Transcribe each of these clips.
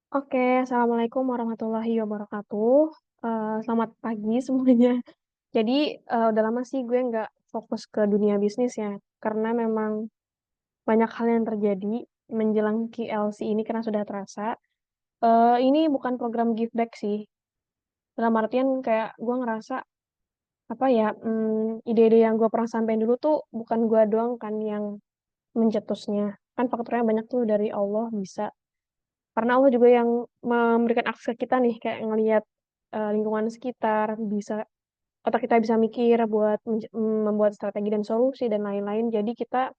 Oke, assalamualaikum warahmatullahi wabarakatuh. Selamat pagi semuanya. Jadi udah lama sih gue nggak fokus ke dunia bisnis ya, karena memang banyak hal yang terjadi menjelang KLC ini karena sudah terasa. Ini bukan program give back sih. Dalam artian kayak gue ngerasa apa ya, ide-ide yang gue pernah sampaikan dulu tuh bukan gue doang kan yang mencetusnya. Kan faktornya banyak tuh dari Allah bisa. Karena Allah juga yang memberikan akses ke kita nih, kayak ngelihat, lingkungan sekitar, bisa otak kita bisa mikir buat membuat strategi dan solusi dan lain-lain. Jadi kita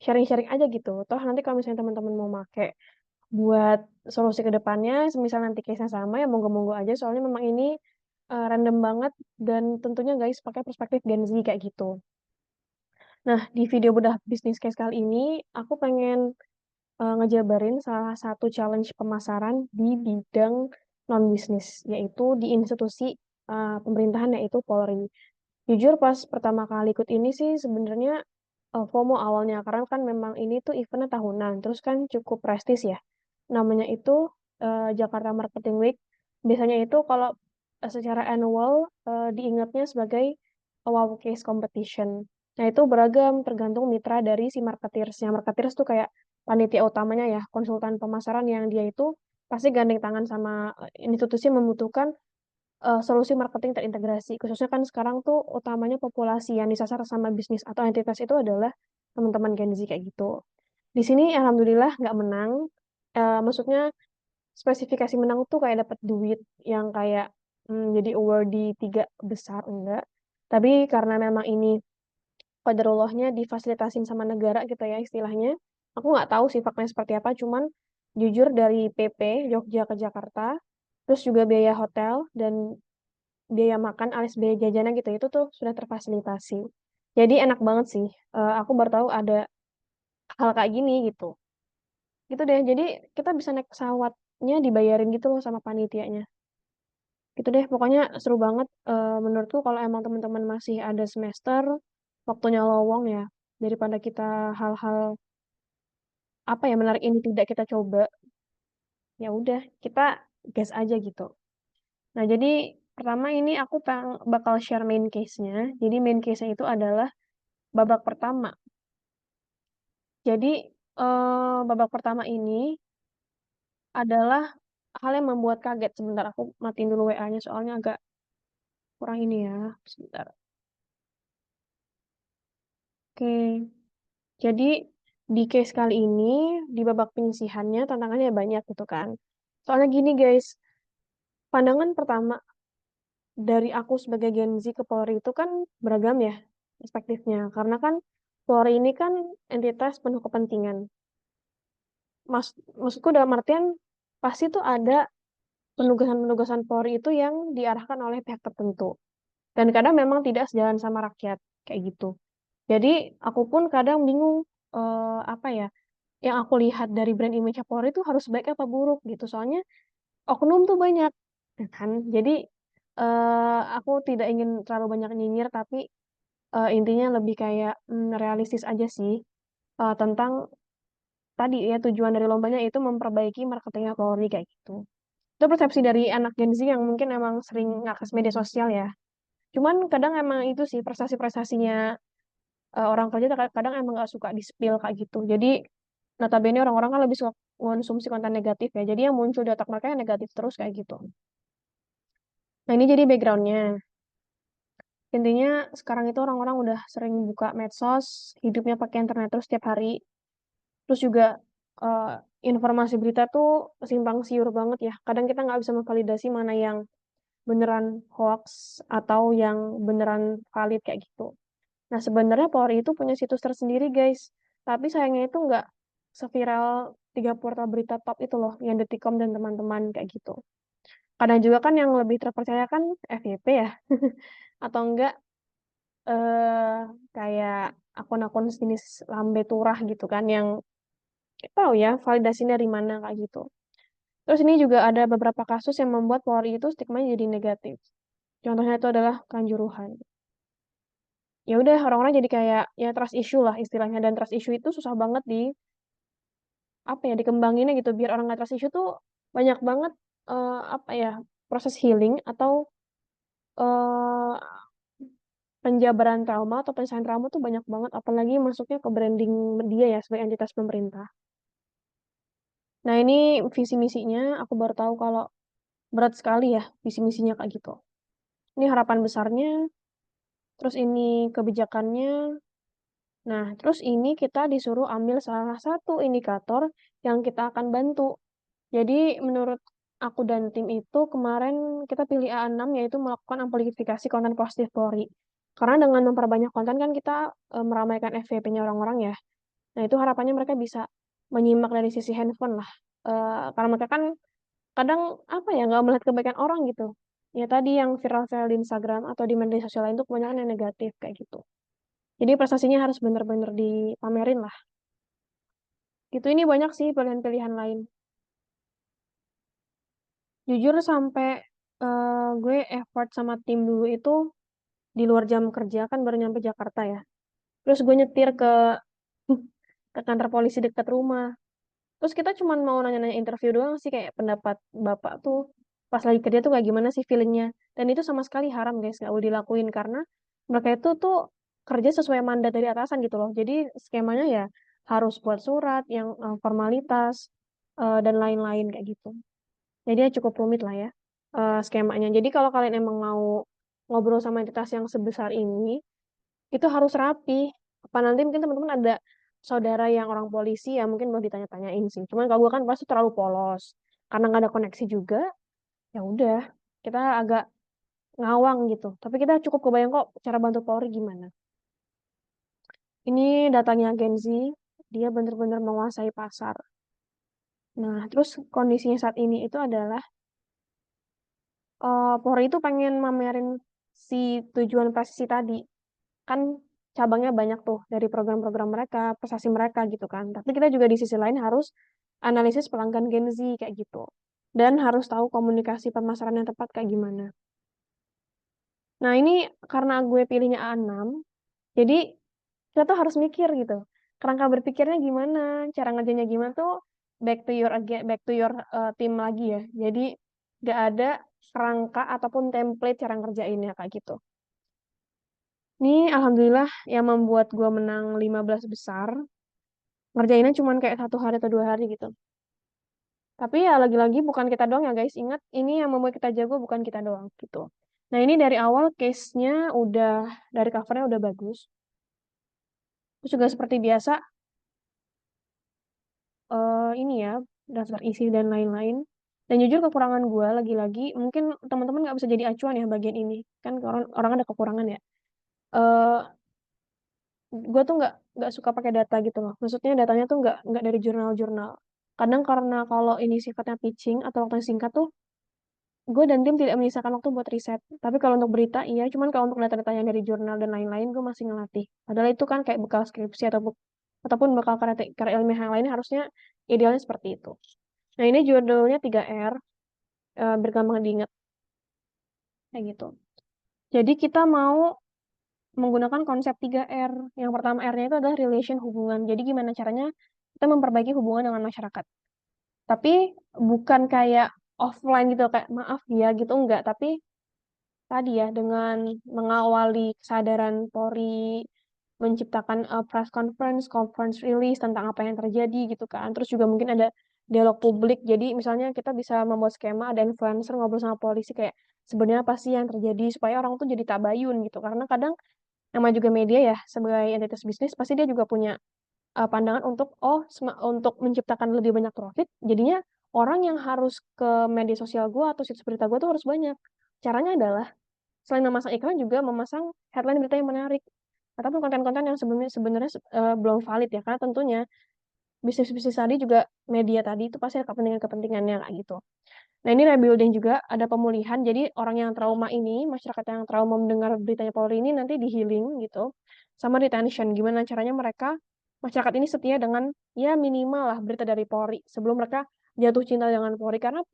sharing-sharing aja gitu. Toh nanti kalau misalnya teman-teman mau make buat solusi ke depannya, semisal nanti case-nya sama ya monggo-monggo aja, soalnya memang ini, random banget dan tentunya guys pakai perspektif Gen Z kayak gitu. Nah, di video bedah bisnis case kali ini, aku pengen ngejabarin salah satu challenge pemasaran di bidang non-bisnis, yaitu di institusi pemerintahan yaitu Polri. Jujur pas pertama kali ikut ini sih sebenarnya FOMO awalnya, karena kan memang ini tuh eventnya tahunan, terus kan cukup prestis ya. Namanya itu Jakarta Marketing Week. Biasanya itu kalau secara annual diingatnya sebagai Wow Case Competition. Nah itu beragam tergantung mitra dari si marketeersnya. Marketeers tuh kayak panitia utamanya ya, konsultan pemasaran yang dia itu pasti gandeng tangan sama institusi yang membutuhkan solusi marketing terintegrasi. Khususnya kan sekarang tuh utamanya populasi yang disasar sama bisnis atau entitas itu adalah teman-teman Gen Z kayak gitu. Di sini alhamdulillah nggak menang. Maksudnya spesifikasi menang tuh kayak dapat duit yang kayak jadi award di tiga besar enggak. Tapi karena memang ini qadarullahnya difasilitasin sama negara gitu ya istilahnya. Aku nggak tahu sih faktanya seperti apa, cuman jujur dari PP Jogja ke Jakarta, terus juga biaya hotel dan biaya makan alias biaya jajanan gitu itu tuh sudah terfasilitasi. Jadi enak banget sih. Aku baru tahu ada hal kayak gini gitu. Gitu deh. Jadi kita bisa naik pesawatnya dibayarin gitu loh sama panitianya. Gitu deh. Pokoknya seru banget. Menurutku kalau emang teman-teman masih ada semester, waktunya lowong ya. Daripada kita hal-hal apa ya menarik ini tidak kita coba, ya udah kita gas aja gitu. Nah, jadi pertama ini aku bakal share main case-nya. Jadi main case-nya itu adalah babak pertama. Jadi babak pertama ini adalah hal yang membuat kaget. Sebentar aku matiin dulu WA-nya soalnya agak kurang ini ya. Sebentar. Oke. Jadi di case kali ini di babak penyisihannya tantangannya banyak gitu kan. Soalnya gini guys, pandangan pertama dari aku sebagai Gen Z ke Polri itu kan beragam ya perspektifnya. Karena kan Polri ini kan entitas penuh kepentingan. Maksudku dalam artian pasti tuh ada penugasan-penugasan Polri itu yang diarahkan oleh pihak tertentu. Dan kadang memang tidak sejalan sama rakyat, kayak gitu. Jadi aku pun kadang bingung, apa ya, yang aku lihat dari brand image Polri itu harus baik apa buruk gitu. Soalnya oknum tuh banyak, ya kan. Jadi aku tidak ingin terlalu banyak nyinyir, tapi intinya lebih kayak realistis aja sih tentang tadi ya tujuan dari lombanya itu memperbaiki marketingnya Polri kayak gitu. Itu persepsi dari anak Gen Z yang mungkin emang sering ngakses media sosial ya. Cuman kadang emang itu sih prestasi-prestasinya orang kerja kadang emang nggak suka di-spill kayak gitu. Jadi notabene orang-orang kan lebih suka konsumsi konten negatif ya. Jadi yang muncul di otak mereka yang negatif terus kayak gitu. Nah ini jadi backgroundnya. Intinya sekarang itu orang-orang udah sering buka medsos, hidupnya pakai internet terus setiap hari. Terus juga eh, informasi berita tuh simpang siur banget ya. Kadang kita nggak bisa memvalidasi mana yang beneran hoax atau yang beneran valid kayak gitu. Nah, sebenarnya Polri itu punya situs tersendiri, guys. Tapi sayangnya itu nggak seviral tiga portal berita top itu loh, yang Detikcom dan teman-teman kayak gitu. Kadang juga kan yang lebih terpercaya kan FYP ya, atau enggak eh kayak akun-akun jenis lambe turah gitu kan, yang nggak tahu ya validasinya dari mana kayak gitu. Terus ini juga ada beberapa kasus yang membuat Polri itu stigma jadi negatif. Contohnya itu adalah Kanjuruhan. Ya udah orang-orang jadi kayak ya trust issue lah istilahnya, dan trust issue itu susah banget di apa ya dikembanginnya gitu biar orang nggak trust issue tuh banyak banget, apa ya, proses healing atau, eee, penjabaran trauma atau penyelesaian trauma tuh banyak banget, apalagi masuknya ke branding dia ya sebagai entitas pemerintah. Nah ini visi misinya aku baru tahu kalau berat sekali ya visi misinya kayak gitu. Ini harapan besarnya, terus ini kebijakannya. Nah, terus ini kita disuruh ambil salah satu indikator yang kita akan bantu. Jadi menurut aku dan tim itu kemarin kita pilih A6 yaitu melakukan amplifikasi konten positif Polri. Karena dengan memperbanyak konten kan kita meramaikan FYP-nya orang-orang ya. Nah, itu harapannya mereka bisa menyimak dari sisi handphone lah. Karena mereka kan kadang apa ya nggak melihat kebaikan orang gitu. Ya tadi yang viral-viral di Instagram atau di media sosial lain tuh kebanyakan yang negatif kayak gitu. Jadi prestasinya harus bener-bener dipamerin lah. Gitu, ini banyak sih pilihan-pilihan lain. Jujur sampai gue effort sama tim dulu itu di luar jam kerja kan baru nyampe Jakarta ya. Terus gue nyetir ke ke kantor polisi dekat rumah. Terus kita cuman mau nanya-nanya interview doang sih kayak pendapat bapak tuh pas lagi kerja tuh kayak gimana sih feelingnya. Dan itu sama sekali haram guys, nggak boleh dilakuin karena mereka itu tuh kerja sesuai mandat dari atasan gitu loh. Jadi skemanya ya harus buat surat yang formalitas dan lain-lain kayak gitu. Jadi ya cukup rumit lah ya skemanya. Jadi kalau kalian emang mau ngobrol sama entitas yang sebesar ini, itu harus rapi. Apa nanti mungkin teman-teman ada saudara yang orang polisi ya mungkin mau ditanya-tanyain sih. Cuman kalau gue kan pasti terlalu polos. Karena nggak ada koneksi juga, ya udah kita agak ngawang gitu. Tapi kita cukup kebayang kok cara bantu Polri gimana. Ini datanya Gen Z, dia benar-benar menguasai pasar. Nah, terus kondisinya saat ini itu adalah Polri itu pengen mamerin si tujuan presisi tadi. Kan cabangnya banyak tuh dari program-program mereka, prestasi mereka gitu kan. Tapi kita juga di sisi lain harus analisis pelanggan Gen Z kayak gitu. Dan harus tahu komunikasi pemasaran yang tepat kayak gimana. Nah ini karena gue pilihnya A6, jadi kita tuh harus mikir gitu. Kerangka berpikirnya gimana, cara ngerjainnya gimana tuh back to your team lagi ya. Jadi gak ada kerangka ataupun template cara ngerjainnya kayak gitu. Ini alhamdulillah yang membuat gue menang 15 besar. Ngerjainnya cuma kayak 1 hari atau 2 hari gitu. Tapi ya lagi-lagi bukan kita doang ya guys. Ingat ini yang membuat kita jago bukan kita doang gitu. Nah ini dari awal case-nya udah dari covernya udah bagus. Terus juga seperti biasa ini ya daftar isi dan lain-lain. Dan jujur kekurangan gue lagi-lagi mungkin teman-teman nggak bisa jadi acuan ya bagian ini. Kan orang orang ada kekurangan ya. eh gue tuh nggak suka pakai data gitu loh. Maksudnya datanya tuh nggak dari jurnal-jurnal. Kadang karena kalau ini sifatnya pitching atau waktu yang singkat tuh, gue dan tim tidak menyisakan waktu buat riset. Tapi kalau untuk berita, iya. Cuman kalau untuk data-data yang dari jurnal dan lain-lain, gue masih ngelatih. Padahal itu kan kayak bekal skripsi ataupun bekal karya ilmiah yang lainnya harusnya idealnya seperti itu. Nah ini judulnya 3R, bergampang diingat kayak gitu. Jadi kita mau menggunakan konsep 3R. Yang pertama R-nya itu adalah relation hubungan. Jadi gimana caranya kita memperbaiki hubungan dengan masyarakat. Tapi bukan kayak offline gitu, kayak maaf ya gitu, enggak. Tapi tadi ya, dengan mengawali kesadaran Polri, menciptakan press conference, conference release tentang apa yang terjadi gitu kan. Terus juga mungkin ada dialog publik. Jadi misalnya kita bisa membuat skema, ada influencer ngobrol sama polisi kayak sebenarnya apa sih yang terjadi supaya orang tuh jadi tabayun gitu. Karena kadang nama juga media ya sebagai entitas bisnis pasti dia juga punya pandangan untuk untuk menciptakan lebih banyak profit jadinya orang yang harus ke media sosial gue atau situs berita gue tuh harus banyak. Caranya adalah selain memasang iklan juga memasang headline berita yang menarik ataupun konten-konten yang sebenarnya sebenarnya belum valid ya karena tentunya bisnis-bisnis tadi juga media tadi itu pasti ada kepentingan-kepentingannya kayak gitu. Nah, ini rebuilding juga ada pemulihan. Jadi orang yang trauma ini, masyarakat yang trauma mendengar beritanya Polri ini nanti di healing gitu. Sama retention. Gimana caranya mereka, masyarakat ini setia dengan ya minimal lah berita dari Polri. Sebelum mereka jatuh cinta dengan Polri. Karena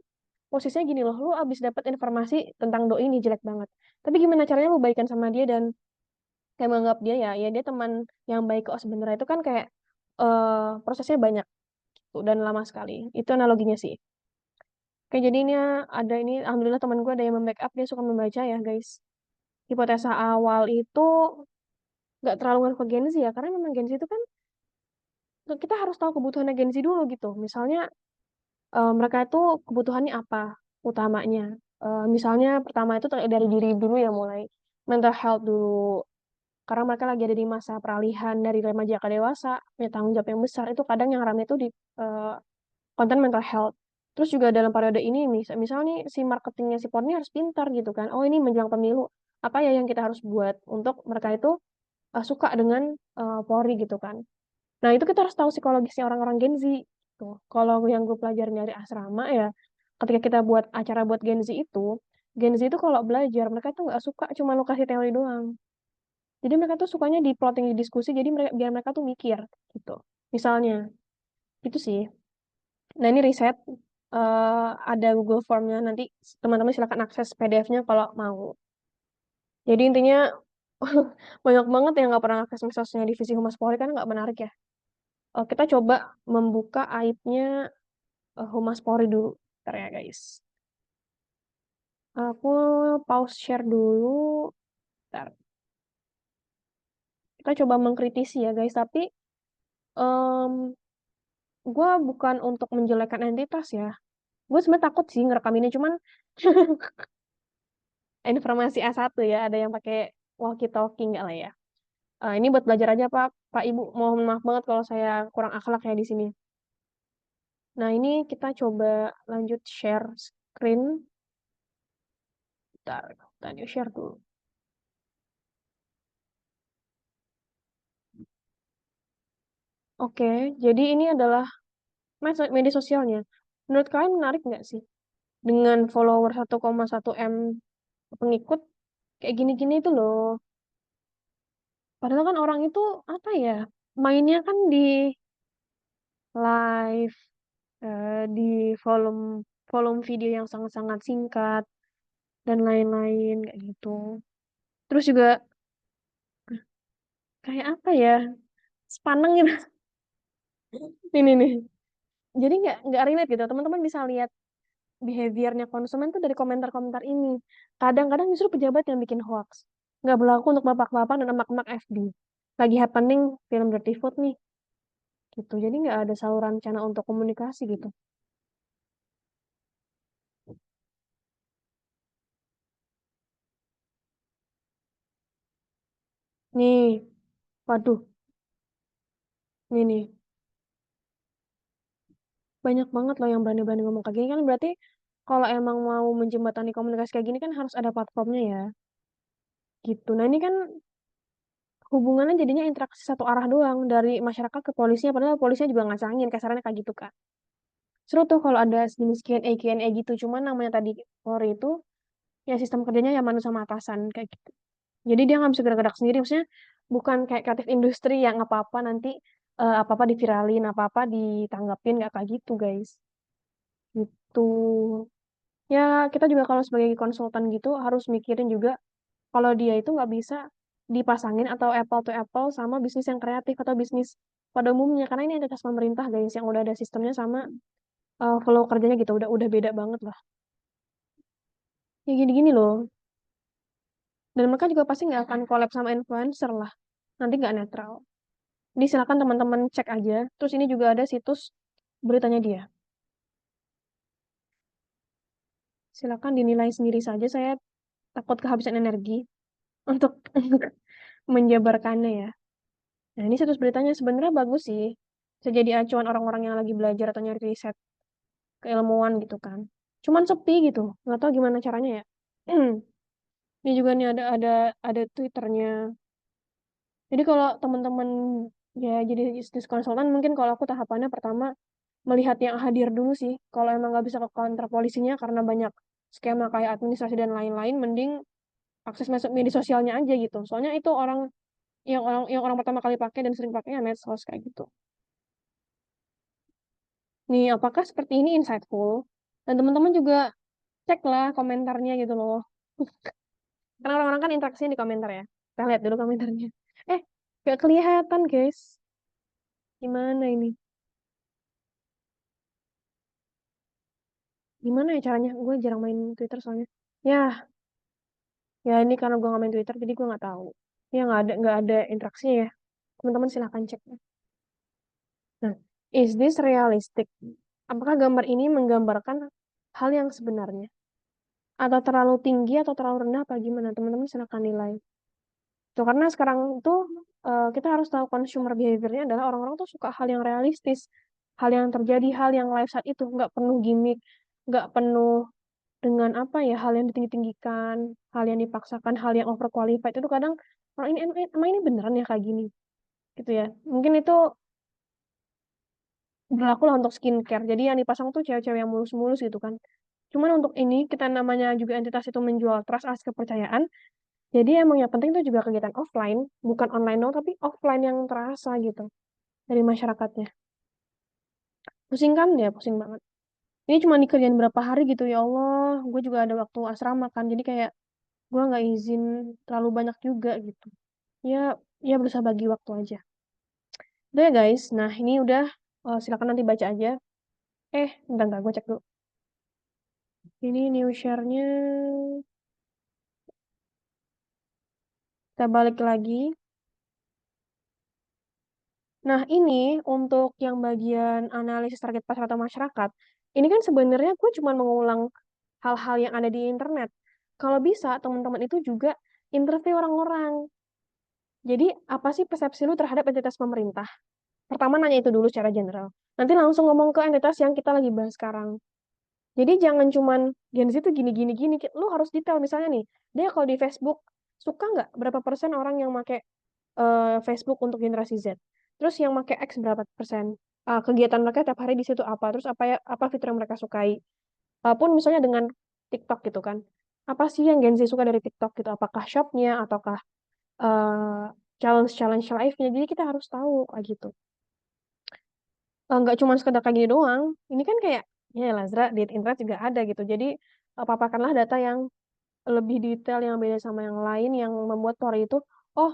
posisinya gini loh, lu abis dapat informasi tentang doi ini jelek banget. Tapi gimana caranya lu baikan sama dia dan kayak menganggap dia ya dia teman yang baik kok sebenarnya itu kan kayak prosesnya banyak tuh, dan lama sekali. Itu analoginya sih. Oke, jadi ini ada ini alhamdulillah teman gue ada yang membackup, dia suka membaca ya, guys. Hipotesa awal itu nggak terlalu ngaruh ke Gen Z ya, karena memang Gen Z itu kan kita harus tahu kebutuhannya Gen Z dulu gitu. Misalnya mereka itu kebutuhannya apa utamanya. Misalnya pertama itu dari diri dulu ya mulai mental health dulu. Karena mereka lagi ada di masa peralihan dari remaja ke dewasa, punya tanggung jawab yang besar. Itu kadang yang ramai itu di eh, konten mental health. Terus juga dalam periode ini, misal nih si marketingnya si Porni harus pintar gitu kan. Oh ini menjelang pemilu, apa ya yang kita harus buat untuk mereka itu suka dengan Polri gitu kan. Nah itu kita harus tahu psikologisnya orang-orang Gen Z. Tuh, kalau yang gue pelajarin dari asrama ya, ketika kita buat acara buat Gen Z itu kalau belajar mereka tuh nggak suka cuma lo kasih teori doang. Jadi mereka tuh sukanya di plotting di diskusi, jadi biar mereka tuh mikir gitu. Misalnya, itu sih. Nah ini riset, ada Google Formnya, nanti teman-teman silakan akses PDF-nya kalau mau. Jadi intinya, banyak banget yang nggak pernah akses medsosnya Divisi Humas Polri kan nggak menarik ya. Kita coba membuka aibnya Humas Polri dulu. Bentar ya guys. Aku pause share dulu. Bentar. Kita coba mengkritisi ya guys, tapi em gue bukan untuk menjelekkan entitas ya. Gue sebenarnya takut sih ngerekam ini, cuman informasi A1 ya, ada yang pakai walkie-talkie nggak lah ya. Ini buat belajar aja Pak, Pak Ibu. Mohon maaf banget kalau saya kurang akhlak ya di sini. Nah ini kita coba lanjut share screen. Bentar, tadi share dulu. Oke, jadi ini adalah media sosialnya. Menurut kalian menarik nggak sih? Dengan follower 1,1 M pengikut, kayak gini-gini itu loh. Padahal kan orang itu, apa ya, mainnya kan di live, di volume volume video yang sangat-sangat singkat, dan lain-lain, kayak gitu. Terus juga, kayak apa ya, sepaneng gitu. Ini nih. Jadi nggak relate gitu. Teman-teman bisa lihat behaviornya konsumen tuh dari komentar-komentar ini. Kadang-kadang justru pejabat yang bikin hoax. Nggak berlaku untuk bapak-bapak dan emak-emak FB. Lagi happening film Dirty Food nih. Gitu. Jadi nggak ada saluran channel untuk komunikasi gitu. Nih, waduh, nih nih. Banyak banget loh yang berani-berani ngomong kayak gini kan berarti kalau emang mau menjembatani komunikasi kayak gini kan harus ada platformnya ya. Gitu. Nah ini kan hubungannya jadinya interaksi satu arah doang dari masyarakat ke polisinya, padahal polisinya juga ngasangin kasarannya kayak gitu kan. Seru tuh kalau ada jenis Q&A gitu, cuman namanya tadi Polri itu ya sistem kerjanya ya manusia sama atasan kayak gitu. Jadi dia nggak bisa gerak-gerak sendiri, maksudnya bukan kayak kreatif industri yang apa-apa nanti apa-apa diviralin, apa-apa ditanggapin, nggak kayak gitu guys. Gitu. Ya kita juga kalau sebagai konsultan gitu harus mikirin juga kalau dia itu nggak bisa dipasangin atau apple to apple sama bisnis yang kreatif atau bisnis pada umumnya karena ini entitas pemerintah guys yang udah ada sistemnya sama flow kerjanya gitu udah beda banget lah ya gini-gini loh dan mereka juga pasti nggak akan collab sama influencer lah nanti nggak netral jadi silakan teman-teman cek aja terus ini juga ada situs beritanya dia silakan dinilai sendiri saja saya takut kehabisan energi untuk menjabarkannya ya. Nah, ini situs beritanya sebenarnya bagus sih. Bisa jadi acuan orang-orang yang lagi belajar atau nyari riset keilmuan gitu kan. Cuman sepi gitu. Nggak tahu gimana caranya ya. Ini juga nih ada Twitternya. Jadi kalau teman-teman ya jadi bisnis konsultan mungkin kalau aku tahapannya pertama melihat yang hadir dulu sih. Kalau emang nggak bisa ke kantor polisinya karena banyak skema kayak administrasi dan lain-lain, mending akses masuk media sosialnya aja gitu. Soalnya itu orang pertama kali pakai dan sering pakainya medsos kayak gitu. Nih, apakah seperti ini insightful? Dan teman-teman juga ceklah komentarnya gitu loh. Karena orang-orang kan interaksinya di komentar ya. Kita lihat dulu komentarnya. Eh, gak kelihatan guys. Gimana ini? Gimana ya caranya? Gue jarang main Twitter soalnya. Ya, ya ini karena gue nggak main Twitter, jadi gue nggak tahu. Ya nggak ada interaksinya ya. Teman-teman silahkan cek. Nah, is this realistic? Apakah gambar ini menggambarkan hal yang sebenarnya? Atau terlalu tinggi atau terlalu rendah apa gimana? Teman-teman silahkan nilai. Tuh, karena sekarang itu kita harus tahu consumer behavior-nya adalah orang-orang tuh suka hal yang realistis. Hal yang terjadi, hal yang live saat itu. Nggak penuh gimmick, nggak penuh dengan apa ya, hal yang ditinggi-tinggikan, hal yang dipaksakan, hal yang overqualified. Itu kadang, orang ini, emang ini beneran ya kayak gini? Gitu ya. Mungkin itu berlaku lah untuk skincare. Jadi yang dipasang tuh cewek-cewek yang mulus-mulus gitu kan. Cuman untuk ini, kita namanya juga entitas itu menjual trust as kepercayaan. Jadi emang yang penting itu juga kegiatan offline, bukan online dong, tapi offline yang terasa gitu dari masyarakatnya. Pusing kan? Ya pusing banget. Ini cuma dikerjain berapa hari gitu ya Allah. Gue juga ada waktu asrama kan, jadi kayak gue nggak izin terlalu banyak juga gitu. Ya, ya berusaha bagi waktu aja. Udah ya guys. Nah ini udah. Silakan nanti baca aja. Bentar, gue cek dulu. Ini new share-nya. Kita balik lagi. Nah, ini untuk yang bagian analisis target pasar atau masyarakat. Ini kan sebenarnya gue cuma mengulang hal-hal yang ada di internet. Kalau bisa, teman-teman itu juga interview orang-orang. Jadi, apa sih persepsi lu terhadap entitas pemerintah? Pertama nanya itu dulu secara general. Nanti langsung ngomong ke entitas yang kita lagi bahas sekarang. Jadi jangan cuman Gen Z itu gini gini gini. Lu harus detail misalnya nih. Dia kalau di Facebook suka nggak berapa persen orang yang pakai Facebook untuk generasi Z. Terus yang pakai X berapa persen? Kegiatan mereka tiap hari di situ apa? Terus apa fitur yang mereka sukai? Pun misalnya dengan TikTok gitu kan. Apa sih yang Gen Z suka dari TikTok gitu? Apakah shopnya ataukah eh, challenge-challenge live-nya? Jadi kita harus tahu kayak gitu. Nggak cuma sekedar kayak gini doang. Ini kan kayak ya Lazra di internet juga ada gitu. Jadi paparkanlah data yang lebih detail yang beda sama yang lain yang membuat Tori itu, oh,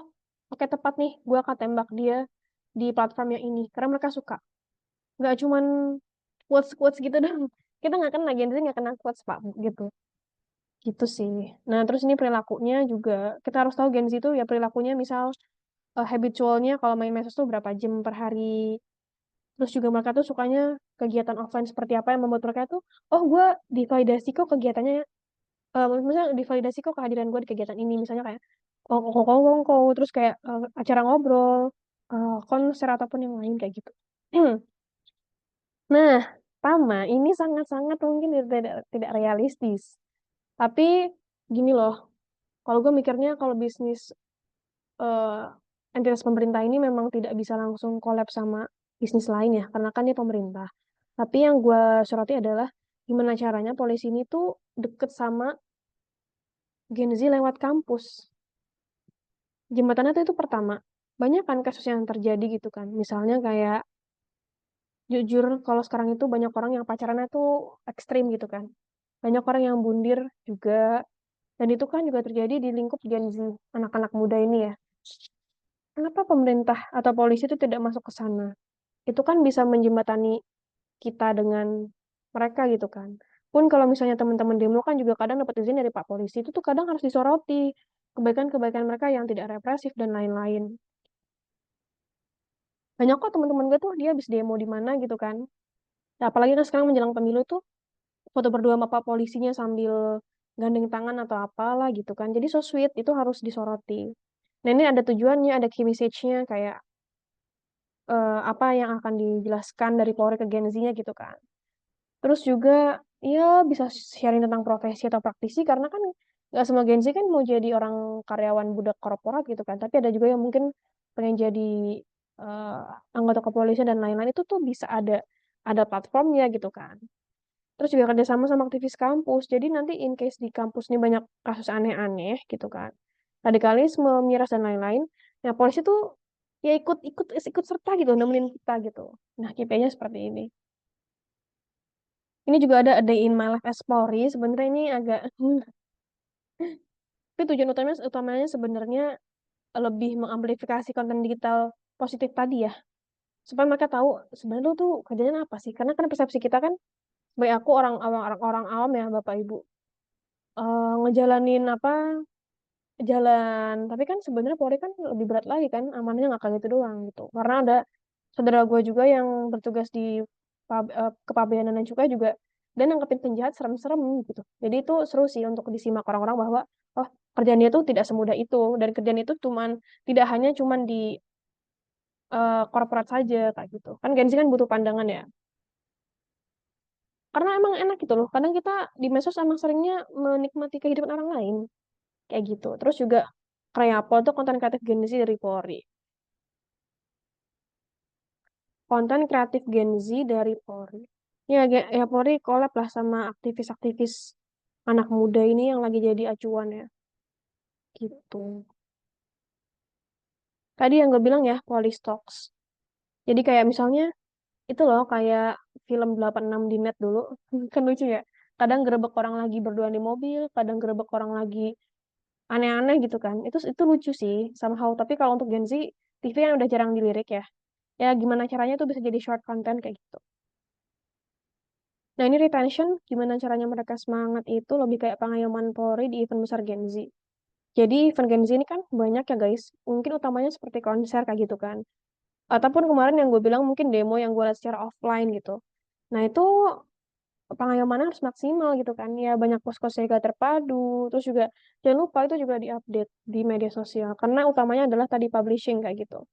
oke tepat nih, gue akan tembak dia di platform yang ini karena mereka suka. Nggak cuman quotes quotes gitu dong. Kita nggak kena Gen Z nggak kena quotes pak gitu. Gitu sih. Nah terus ini perilakunya juga kita harus tahu Gen Z itu ya perilakunya misal habitualnya kalau main medsos tuh berapa jam per hari. Terus juga mereka tuh sukanya kegiatan offline seperti apa yang membuat mereka tuh, oh gue divalidasi kok kegiatannya, misalnya divalidasi kok kehadiran gue di kegiatan ini, misalnya kayak kongko, terus kayak acara ngobrol, konser ataupun yang lain kayak gitu. Nah, pertama ini sangat-sangat mungkin tidak tidak realistis. Tapi gini loh, kalau gue mikirnya kalau bisnis eh, entitas pemerintah ini memang tidak bisa langsung collab sama bisnis lain ya, karena kan dia pemerintah. Tapi yang gue soroti adalah gimana caranya polisi ini tuh deket sama Gen Z lewat kampus. Jembatannya tuh itu pertama. Banyak kan kasus yang terjadi gitu kan. Misalnya kayak jujur kalau sekarang itu banyak orang yang pacarannya tuh ekstrim gitu kan. Banyak orang yang bundir juga. Dan itu kan juga terjadi di lingkup Gen Z, anak-anak muda ini ya. Kenapa pemerintah atau polisi itu tidak masuk ke sana? Itu kan bisa menjembatani kita dengan mereka gitu kan. Pun kalau misalnya teman-teman demo kan juga kadang dapat izin dari Pak Polisi, itu tuh kadang harus disoroti kebaikan-kebaikan mereka yang tidak represif dan lain-lain. Banyak kok teman-teman gue tuh dia habis demo di mana gitu kan. Nah, apalagi kan sekarang menjelang pemilu tuh foto berdua sama Pak Polisinya sambil gandeng tangan atau apalah gitu kan. Jadi so sweet, itu harus disoroti. Nah ini ada tujuannya, ada key message-nya kayak apa yang akan dijelaskan dari Polri ke Gen Z-nya gitu kan. Terus juga ya bisa sharing tentang profesi atau praktisi karena kan nggak semua Gen Z kan mau jadi orang karyawan budak korporat gitu kan. Tapi ada juga yang mungkin pengen jadi eh, anggota kepolisian dan lain-lain itu tuh bisa ada platformnya gitu kan. Terus juga kerjasama sama aktivis kampus. Jadi nanti in case di kampus ini banyak kasus aneh-aneh gitu kan. Radikalisme, miras dan lain-lain. Nah, polisi tuh ya ikut ikut ikut serta gitu nemenin kita gitu. Nah, KPI-nya seperti ini. Ini juga ada A Day in My Life as Polri. Sebenarnya ini agak tapi tujuan utamanya sebenarnya lebih mengamplifikasi konten digital positif tadi ya. Supaya mereka tahu sebenarnya lu tuh kerjanya apa sih? Karena kan persepsi kita kan baik aku orang awam ya Bapak Ibu. Ngejalanin apa jalan tapi kan sebenarnya Polri kan lebih berat lagi kan amannya nggak kayak gitu doang gitu karena ada saudara gue juga yang bertugas di kepabeanan dan cukai juga dan nangkepin penjahat serem-serem gitu jadi itu seru sih untuk disimak orang-orang bahwa oh kerjaan dia tuh tidak semudah itu dan kerjaan itu tidak hanya cuman di korporat saja kayak gitu kan Gen Z kan butuh pandangan ya karena emang enak gitu loh kadang kita di medsos emang seringnya menikmati kehidupan orang lain kayak gitu. Terus juga Kreapol tuh konten kreatif Gen Z dari Polri. Konten kreatif Gen Z dari Polri. Ya, ya Polri collab lah sama aktivis-aktivis anak muda ini yang lagi jadi acuan ya. Gitu. Tadi yang gue bilang ya, Polistox. Jadi kayak misalnya, itu loh kayak film 86 di net dulu. Kan lucu ya. Kadang gerebek orang lagi berduaan di mobil, kadang gerebek orang lagi aneh-aneh gitu kan. Itu lucu sih, somehow. Tapi kalau untuk Gen Z, TV kan udah jarang dilirik ya. Ya gimana caranya tuh bisa jadi short content kayak gitu. Nah ini retention, gimana caranya mereka semangat itu lebih kayak pengayoman Polri di event besar Gen Z. Jadi event Gen Z ini kan banyak ya guys, mungkin utamanya seperti konser kayak gitu kan. Ataupun kemarin yang gue bilang mungkin demo yang gue lihat secara offline gitu. Nah itu pengayomannya harus maksimal gitu kan. Ya banyak posko siaga terpadu, terus juga jangan lupa itu juga diupdate di media sosial. Karena utamanya adalah tadi publishing kayak gitu.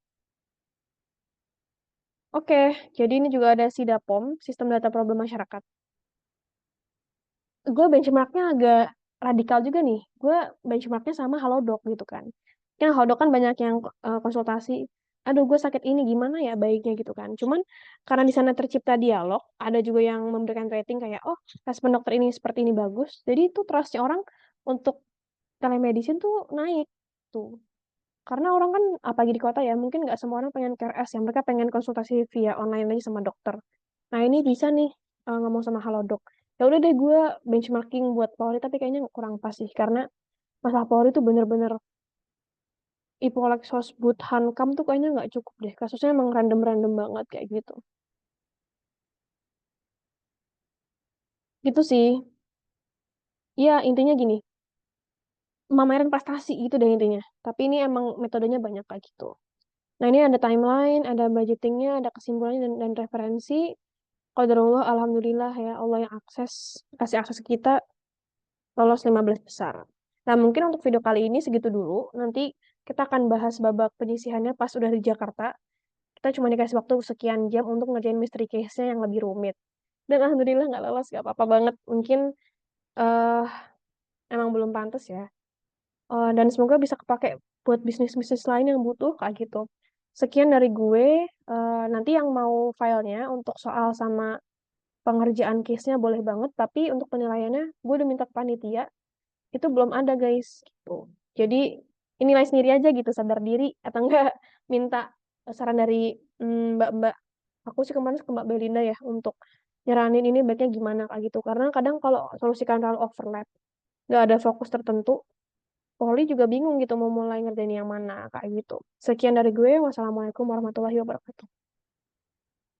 Oke, jadi ini juga ada SIDAPOM, Sistem Data Problem Masyarakat. Gue benchmarknya agak radikal juga nih. Gue benchmarknya sama Halodoc gitu kan. Kan Halodoc kan banyak yang konsultasi. Aduh, gue sakit ini gimana ya baiknya gitu kan. Cuman karena di sana tercipta dialog, ada juga yang memberikan rating kayak, oh, respon dokter ini seperti ini bagus. Jadi itu trustnya orang untuk telemedicine tuh naik tuh. Karena orang kan apalagi di kota ya, mungkin nggak semua orang pengen CareS ya. Mereka pengen konsultasi via online lagi sama dokter. Nah ini bisa nih ngomong sama Halodoc. Ya udah deh gue benchmarking buat Polri tapi kayaknya kurang pas sih karena masalah Polri tuh bener-bener Ipolek Sosbud Hankam tuh kayaknya nggak cukup deh. Kasusnya emang random-random banget kayak gitu. Gitu sih. Iya intinya gini, memamerin prestasi gitu deh intinya. Tapi ini emang metodenya banyak kayak gitu. Nah ini ada timeline, ada budgetingnya, ada kesimpulannya dan referensi. Qadarullah, alhamdulillah ya Allah yang kasih akses ke kita lolos 15 besar. Nah, mungkin untuk video kali ini segitu dulu. Nanti kita akan bahas babak penyisihannya pas udah di Jakarta. Kita cuma dikasih waktu sekian jam untuk ngerjain mystery case-nya yang lebih rumit. Dan alhamdulillah nggak lolos, nggak apa-apa banget. Mungkin eh emang belum pantas ya. Dan semoga bisa kepake buat bisnis-bisnis lain yang butuh kayak gitu. Sekian dari gue. Nanti yang mau filenya untuk soal sama pengerjaan case-nya boleh banget. Tapi untuk penilaiannya, gue udah minta ke panitia itu belum ada guys gitu. Jadi nilai sendiri aja gitu sadar diri atau enggak minta saran dari mbak-mbak. Aku sih kemarin ke Mbak Belinda ya untuk nyaranin ini baiknya gimana kayak gitu. Karena kadang kalau solusikan terlalu overlap, nggak ada fokus tertentu, Poli juga bingung gitu mau mulai ngerjain yang mana kayak gitu. Sekian dari gue. Wassalamualaikum warahmatullahi wabarakatuh.